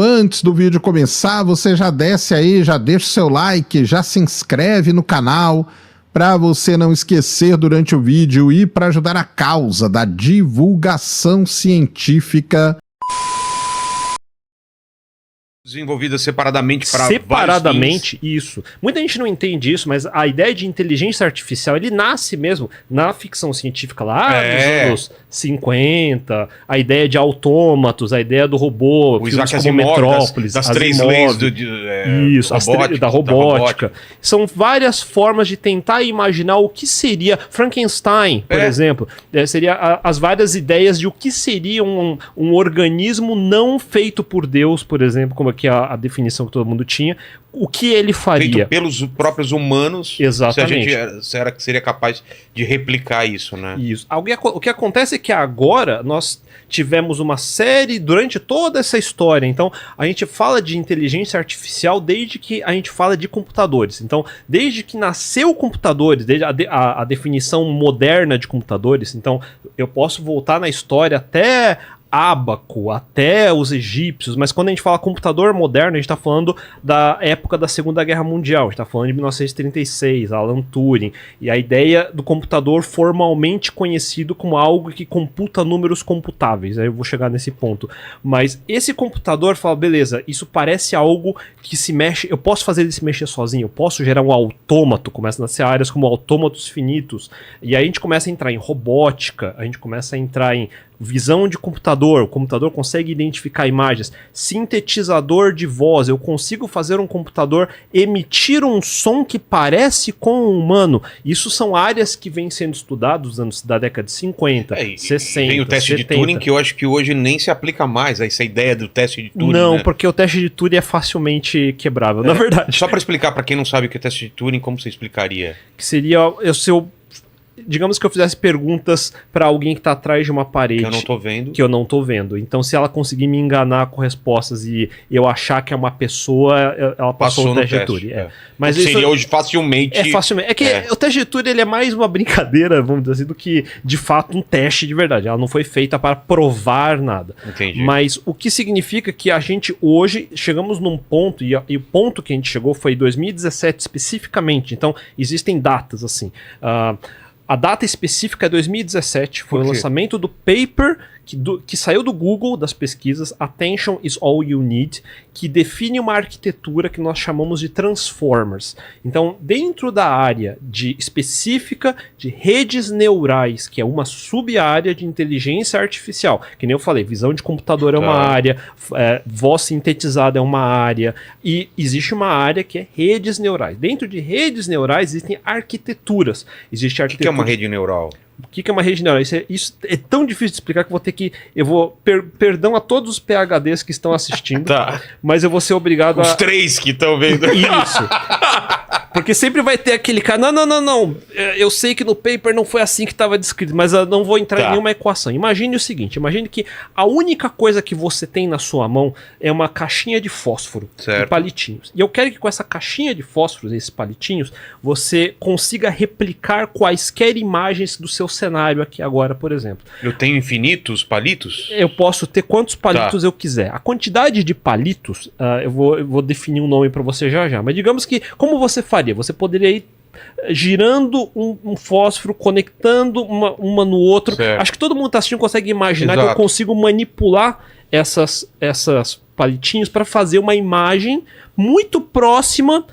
Antes do vídeo começar, você já desce aí, já deixa o seu like, já se inscreve no canal para você não esquecer durante o vídeo e para ajudar a causa da divulgação científica. Desenvolvidas separadamente para separadamente, isso. Muita gente não entende isso, mas a ideia de inteligência artificial, ele nasce mesmo na ficção científica lá nos anos 50, a ideia de autômatos, a ideia do robô, o filmes como Metrópolis, das três leis da robótica. São várias formas de tentar imaginar o que seria Frankenstein, por exemplo. Seria as várias ideias de o que seria um organismo não feito por Deus, por exemplo, como aqui a definição que todo mundo tinha, o que ele faria. Feito pelos próprios humanos. Exatamente. Se a gente seria capaz de replicar isso, né? Isso. O que acontece é que agora nós tivemos uma série durante toda essa história. Então, a gente fala de inteligência artificial desde que a gente fala de computadores. Então, desde que nasceu computadores, desde a definição moderna de computadores. Então, eu posso voltar na história até Ábaco, até os egípcios, mas quando a gente fala computador moderno, a gente está falando da época da Segunda Guerra Mundial, a gente está falando de 1936, Alan Turing, e a ideia do computador formalmente conhecido como algo que computa números computáveis, aí eu vou chegar nesse ponto, mas esse computador fala, beleza, isso parece algo que se mexe, eu posso fazer ele se mexer sozinho, eu posso gerar um autômato, começa a nascer áreas como autômatos finitos, e aí a gente começa a entrar em robótica, a gente começa a entrar em visão de computador, o computador consegue identificar imagens, sintetizador de voz, eu consigo fazer um computador emitir um som que parece com um humano. Isso são áreas que vêm sendo estudadas da década de 50, 60, Tem o teste 70. de Turing que eu acho que hoje nem se aplica mais, essa ideia do teste de Turing. Não, né? porque o teste de Turing é facilmente quebrável, na verdade. Só para explicar para quem não sabe o que é teste de Turing, como você explicaria? Que seria digamos que eu fizesse perguntas para alguém que tá atrás de uma parede. Que eu não tô vendo. Que eu não tô vendo. Então, se ela conseguir me enganar com respostas e eu achar que é uma pessoa, ela passou o teste de Turing. Mas isso seria hoje facilmente. É que o teste de Turing ele é mais uma brincadeira, vamos dizer assim, do que de fato um teste de verdade. Ela não foi feita para provar nada. Entendi. Mas o que significa que a gente hoje chegamos num ponto, e o ponto que a gente chegou foi em 2017 especificamente. Então, existem datas assim. A data específica é 2017, foi o lançamento do paper que saiu do Google, das pesquisas, Attention is All You Need, que define uma arquitetura que nós chamamos de Transformers. Então, dentro da área específica de redes neurais, que é uma sub-área de inteligência artificial, que nem eu falei, visão de computador é uma área, voz sintetizada é uma área, e existe uma área que é redes neurais. Dentro de redes neurais existem arquiteturas. Existe O que é uma rede neural? O que é uma rede neural? Isso é tão difícil de explicar que eu vou... Perdão a todos os PhDs que estão assistindo, mas eu vou ser obrigado Os 3 que estão vendo. Isso. Porque sempre vai ter aquele cara, não, eu sei que no paper não foi assim que estava descrito, mas eu não vou entrar em nenhuma equação. Imagine o seguinte, imagine que a única coisa que você tem na sua mão é uma caixinha de fósforo e palitinhos. E eu quero que com essa caixinha de fósforos, esses palitinhos, você consiga replicar quaisquer imagens do seu cenário aqui agora, por exemplo. Eu tenho infinitos palitos? Eu posso ter quantos palitos eu quiser. A quantidade de palitos, eu vou definir um nome para você já. Mas digamos que, como você faria? Você poderia ir girando um fósforo, conectando uma no outro. Acho que todo mundo está assistindo consegue imaginar que eu consigo manipular essas palitinhos para fazer uma imagem muito próxima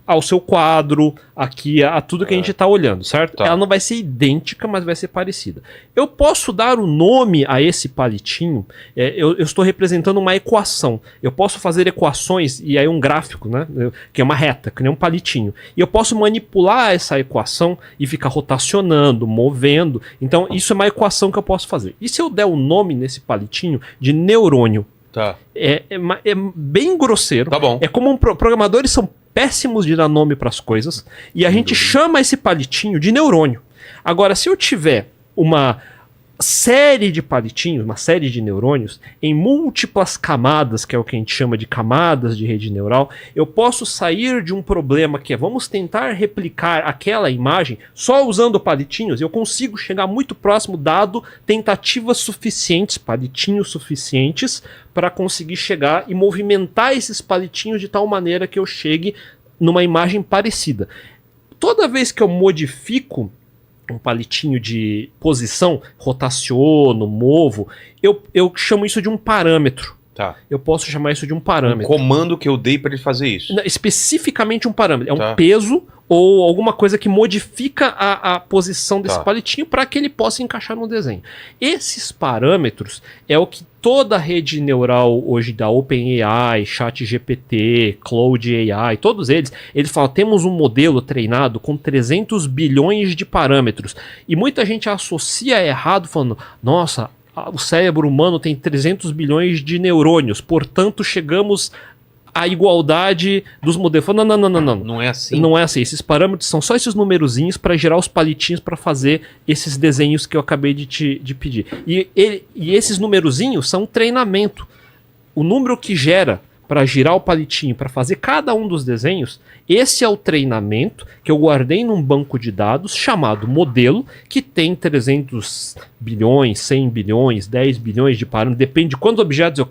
ao seu quadro, aqui, a tudo que a gente está olhando, certo? Ela não vai ser idêntica, mas vai ser parecida. Eu posso dar o nome a esse palitinho, eu estou representando uma equação. Eu posso fazer equações, e aí um gráfico, né? Que é uma reta, que nem um palitinho. E eu posso manipular essa equação e ficar rotacionando, movendo. Então, isso é uma equação que eu posso fazer. E se eu der o nome nesse palitinho de neurônio? É bem grosseiro. Tá bom. É como programadores são péssimos de dar nome para as coisas, e a gente chama esse palitinho de neurônio. Agora, se eu tiver série de palitinhos, uma série de neurônios, em múltiplas camadas, que é o que a gente chama de camadas de rede neural, eu posso sair de um problema que é, vamos tentar replicar aquela imagem só usando palitinhos, eu consigo chegar muito próximo dado tentativas suficientes, palitinhos suficientes, para conseguir chegar e movimentar esses palitinhos de tal maneira que eu chegue numa imagem parecida. Toda vez que eu modifico um palitinho de posição, rotaciono, movo, eu chamo isso de um parâmetro. Tá. Eu posso chamar isso de um parâmetro. Um comando que eu dei para ele fazer isso. Especificamente um parâmetro. É Tá. um peso ou alguma coisa que modifica a posição desse Tá. palitinho para que ele possa encaixar no desenho. Esses parâmetros é o que toda a rede neural hoje da OpenAI, ChatGPT, Cloud AI, todos eles falam, temos um modelo treinado com 300 bilhões de parâmetros. E muita gente associa errado falando, nossa, o cérebro humano tem 300 bilhões de neurônios, portanto chegamos à igualdade dos modelos. Não. Não é assim. Não é assim. Esses parâmetros são só esses numerozinhos para gerar os palitinhos para fazer esses desenhos que eu acabei de pedir. E esses numerozinhos são treinamento. O número que gera para girar o palitinho, para fazer cada um dos desenhos, esse é o treinamento que eu guardei num banco de dados chamado modelo, que tem 300 bilhões, 100 bilhões, 10 bilhões de parâmetros, depende de quantos objetos eu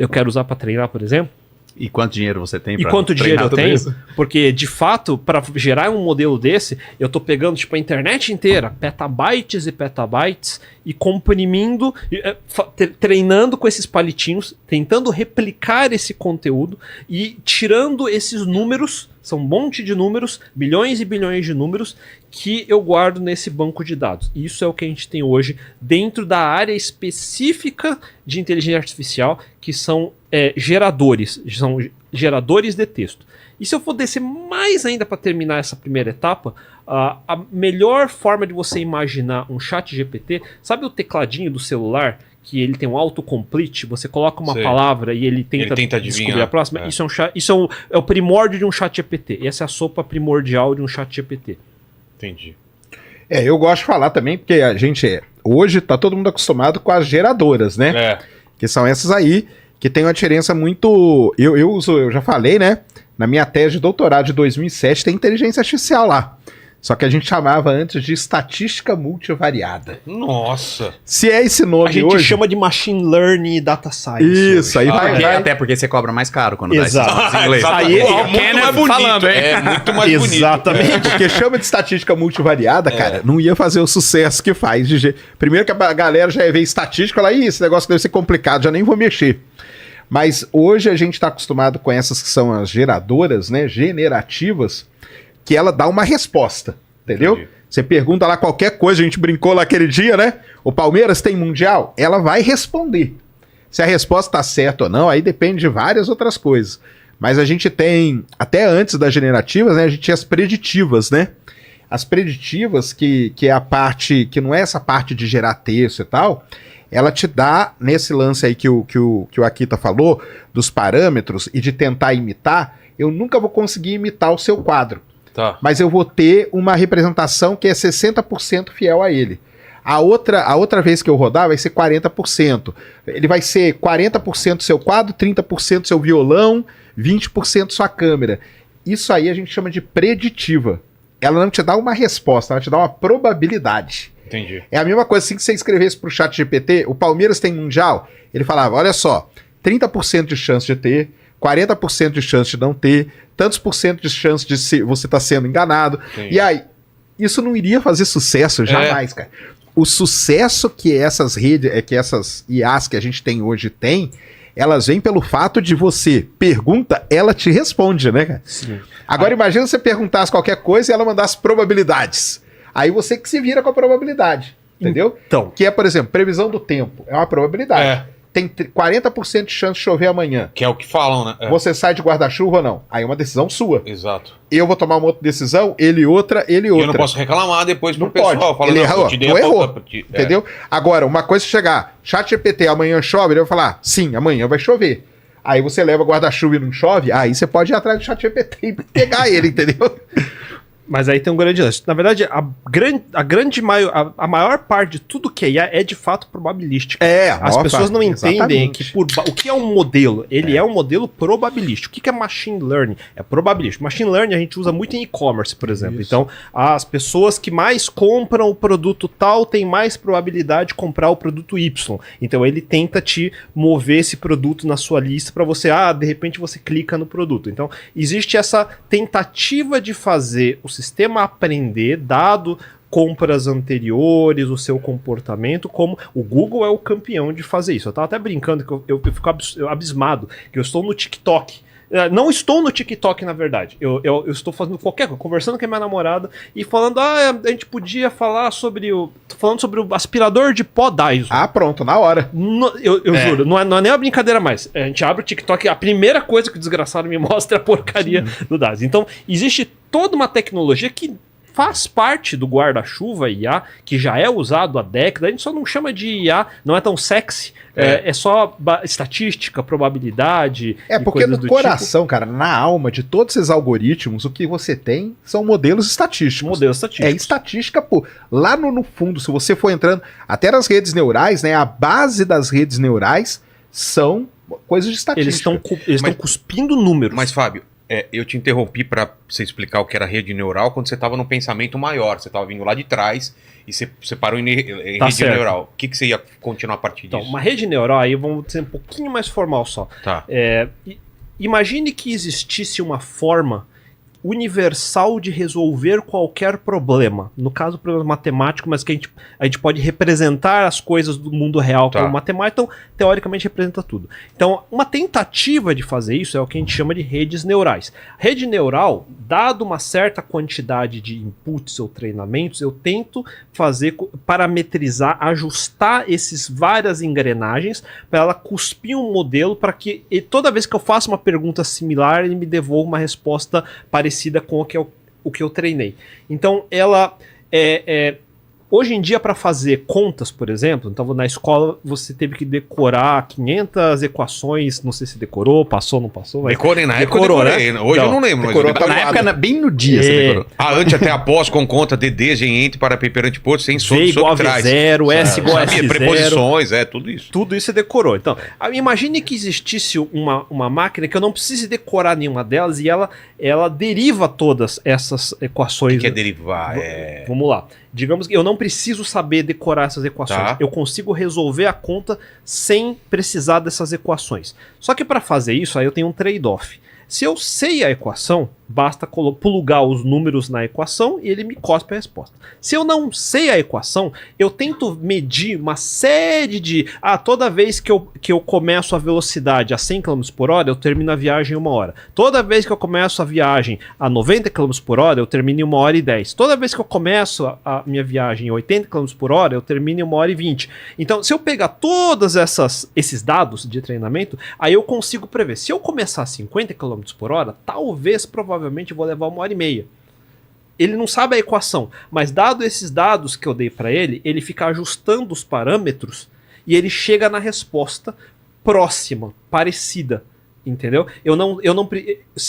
quero usar para treinar, por exemplo. E quanto dinheiro você tem E pra quanto dinheiro eu treinar tudo tenho? isso? Porque, de fato, para gerar um modelo desse, eu tô pegando tipo a internet inteira, petabytes e petabytes, e comprimindo, treinando com esses palitinhos, tentando replicar esse conteúdo e tirando esses números, são um monte de números, bilhões e bilhões de números, que eu guardo nesse banco de dados. E isso é o que a gente tem hoje dentro da área específica de inteligência artificial, que são geradores de texto. E se eu for descer mais ainda para terminar essa primeira etapa, a melhor forma de você imaginar um chat GPT, sabe o tecladinho do celular, que ele tem um autocomplete, você coloca uma Sei. palavra e ele tenta adivinhar. descobrir a próxima? Isso é o primórdio de um chat GPT. Essa é a sopa primordial de um chat GPT. Entendi. Eu gosto de falar também, porque a gente hoje tá todo mundo acostumado com as geradoras, né? É. Que são essas aí, que tem uma diferença muito... Eu já falei, né? Na minha tese de doutorado de 2007 tem inteligência artificial lá. Só que a gente chamava antes de estatística multivariada. Nossa. Se é esse nome A gente hoje... chama de machine learning e data science. Isso, aí vai... Até porque você cobra mais caro quando Exato. dá esses nomes em inglês. Aí, Ó, o Ken é falando, hein? É muito mais bonito. Exatamente. Porque chama de estatística multivariada, cara, não ia fazer o sucesso que faz. Primeiro que a galera já ia ver estatística, ela, esse negócio deve ser complicado, já nem vou mexer. Mas hoje a gente está acostumado com essas que são as geradoras, né, generativas, que ela dá uma resposta, entendeu? Entendi. Você pergunta lá qualquer coisa, a gente brincou lá aquele dia, né? O Palmeiras tem Mundial? Ela vai responder. Se a resposta está certa ou não, aí depende de várias outras coisas. Mas a gente tem, até antes das generativas, né, a gente tinha as preditivas, né? As preditivas, que é a parte, que não é essa parte de gerar texto e tal, ela te dá, nesse lance aí que o Akita falou, dos parâmetros e de tentar imitar, eu nunca vou conseguir imitar o seu quadro. Tá. Mas eu vou ter uma representação que é 60% fiel a ele. A outra vez que eu rodar vai ser 40%. Ele vai ser 40% seu quadro, 30% seu violão, 20% sua câmera. Isso aí a gente chama de preditiva. Ela não te dá uma resposta, ela te dá uma probabilidade. Entendi. É a mesma coisa assim que você escrevesse pro chat GPT, o Palmeiras tem Mundial, ele falava, olha só, 30% de chance de ter, 40% de chance de não ter, tantos por cento de chance de você estar sendo enganado. Entendi. E aí, isso não iria fazer sucesso jamais, cara. O sucesso que essas redes, que essas IAs que a gente tem hoje tem, elas vêm pelo fato de você pergunta, ela te responde, né, cara? Sim. Agora imagina você perguntasse qualquer coisa e ela mandasse probabilidades. Aí você que se vira com a probabilidade, entendeu? Então, Que é, por exemplo, previsão do tempo. É uma probabilidade. Tem 40% de chance de chover amanhã. Que é o que falam, né? É. Você sai de guarda-chuva ou não? Aí é uma decisão sua. Exato. Eu vou tomar uma outra decisão, ele outra. E eu não posso reclamar depois pro Não pessoal. pode. Falando, Ele não, errou. eu te dei Não a errou. pauta pra ti. É. Entendeu? Agora, uma coisa é chegar, chat GPT, amanhã chove, ele vai falar, sim, amanhã vai chover. Aí você leva guarda-chuva e não chove, aí você pode ir atrás do chat GPT e pegar ele, entendeu? Mas aí tem um grande lance. Na verdade, a maior parte de tudo que é IA é de fato probabilístico. As pessoas não entendem que o que é um modelo. Ele é um modelo probabilístico. O que é machine learning? É probabilístico. Machine learning a gente usa muito em e-commerce, por exemplo. Isso. Então, as pessoas que mais compram o produto tal têm mais probabilidade de comprar o produto Y. Então, ele tenta te mover esse produto na sua lista para você, de repente você clica no produto. Então, existe essa tentativa de fazer o sistema aprender, dado compras anteriores, o seu comportamento, como o Google é o campeão de fazer isso. Eu tava até brincando que eu fico abismado, que eu estou no TikTok. Não estou no TikTok, na verdade. Eu estou fazendo qualquer coisa, conversando com a minha namorada e falando, a gente podia falar sobre o aspirador de pó Dyson. Pronto, na hora. Eu juro, não é nem uma brincadeira mais. A gente abre o TikTok e a primeira coisa que o desgraçado me mostra é a porcaria do Dyson. Então, existe toda uma tecnologia que faz parte do guarda-chuva IA, que já é usado há décadas. A gente só não chama de IA, não é tão sexy. É só estatística, probabilidade. Porque no coração, cara, na alma de todos esses algoritmos, o que você tem são modelos estatísticos. Modelos estatísticos. É estatística, lá no fundo, se você for entrando, até nas redes neurais, né, a base das redes neurais são coisas de estatística. Eles estão cuspindo números. Mas, Fábio, eu te interrompi para você explicar o que era rede neural quando você estava num pensamento maior. Você estava vindo lá de trás e você parou em rede neural. O que você ia continuar a partir disso? Então, uma rede neural, aí vamos ser um pouquinho mais formal só. Tá. Imagine que existisse uma forma universal de resolver qualquer problema. No caso, problema matemático, mas que a gente pode representar as coisas do mundo real como matemática, então, teoricamente, representa tudo. Então, uma tentativa de fazer isso é o que a gente chama de redes neurais. Rede neural, dado uma certa quantidade de inputs ou treinamentos, eu tento parametrizar, ajustar esses várias engrenagens para ela cuspir um modelo para que toda vez que eu faço uma pergunta similar, ele me devolva uma resposta parecida com o que eu treinei. Então, ela hoje em dia, para fazer contas, por exemplo, então na escola você teve que decorar 500 equações, não sei se decorou, passou, não passou. Decorei na época, decorei. Né? Hoje eu não lembro. Decorou, mas na época, bem no dia você decorou. Antes até após, com conta, DD, gente, para perante posto, sem V igual a V0, S igual a S0. Preposições, tudo isso. Tudo isso você decorou. Então, imagine que existisse uma máquina que eu não precise decorar nenhuma delas e ela deriva todas essas equações. O que é derivar? Vamos lá. Digamos que eu não preciso saber decorar essas equações. Tá. Eu consigo resolver a conta sem precisar dessas equações. Só que para fazer isso, aí eu tenho um trade-off. Se eu sei a equação, basta plugar os números na equação e ele me cospe a resposta. Se eu não sei a equação, eu tento medir uma série de... toda vez que eu começo a velocidade a 100 km por hora, eu termino a viagem em 1 hora. Toda vez que eu começo a viagem a 90 km por hora, eu termino em 1 hora e 10. Toda vez que eu começo a minha viagem em 80 km por hora, eu termino em 1 hora e 20. Então, se eu pegar todos esses dados de treinamento, aí eu consigo prever. Se eu começar a 50 km por hora, provavelmente vou levar 1 hora e meia. Ele não sabe a equação, mas dado esses dados que eu dei para ele, ele fica ajustando os parâmetros e ele chega na resposta próxima, parecida, entendeu?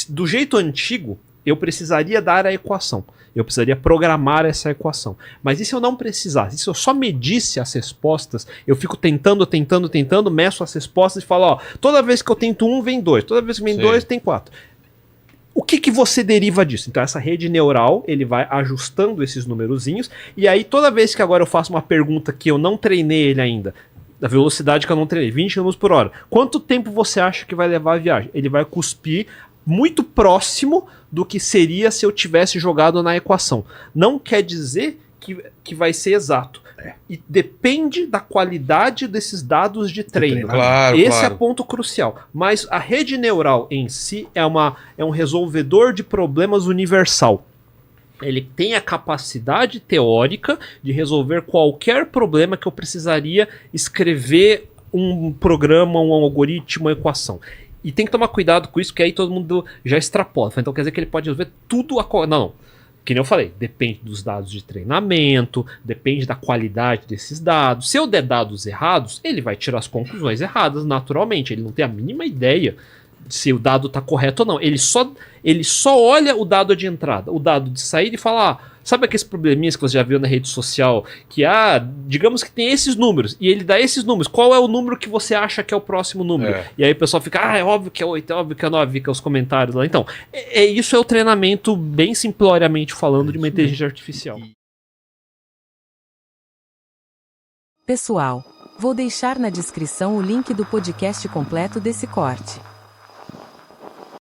Do jeito antigo, eu precisaria dar a equação. Eu precisaria programar essa equação. Mas e se eu não precisasse? E se eu só medisse as respostas, eu fico tentando, meço as respostas e falo, toda vez que eu tento 1, vem 2. Toda vez que vem 2, tem 4. O que você deriva disso? Então, essa rede neural, ele vai ajustando esses numerozinhos, e aí toda vez que agora eu faço uma pergunta que eu não treinei ele ainda, da velocidade que eu não treinei, 20 km por hora, quanto tempo você acha que vai levar a viagem? Ele vai cuspir muito próximo do que seria se eu tivesse jogado na equação. Não quer dizer que vai ser exato. E depende da qualidade desses dados de treino. Esse é ponto crucial. Mas a rede neural em si é um resolvedor de problemas universal. Ele tem a capacidade teórica de resolver qualquer problema que eu precisaria escrever um programa, um algoritmo, uma equação. E tem que tomar cuidado com isso, porque aí todo mundo já extrapola. Então quer dizer que ele pode resolver tudo Não. Que nem eu falei, depende dos dados de treinamento, depende da qualidade desses dados. Se eu der dados errados, ele vai tirar as conclusões erradas naturalmente. Ele não tem a mínima ideia se o dado está correto ou não. Ele só olha o dado de entrada, o dado de saída e fala, sabe aqueles probleminhas que você já viu na rede social, que, digamos que tem esses números, e ele dá esses números, qual é o número que você acha que é o próximo número? E aí o pessoal fica, é óbvio que é 8, é óbvio que é 9, fica os comentários lá. Então, isso é o treinamento, bem simploriamente falando, de uma inteligência artificial. Pessoal, vou deixar na descrição o link do podcast completo desse corte.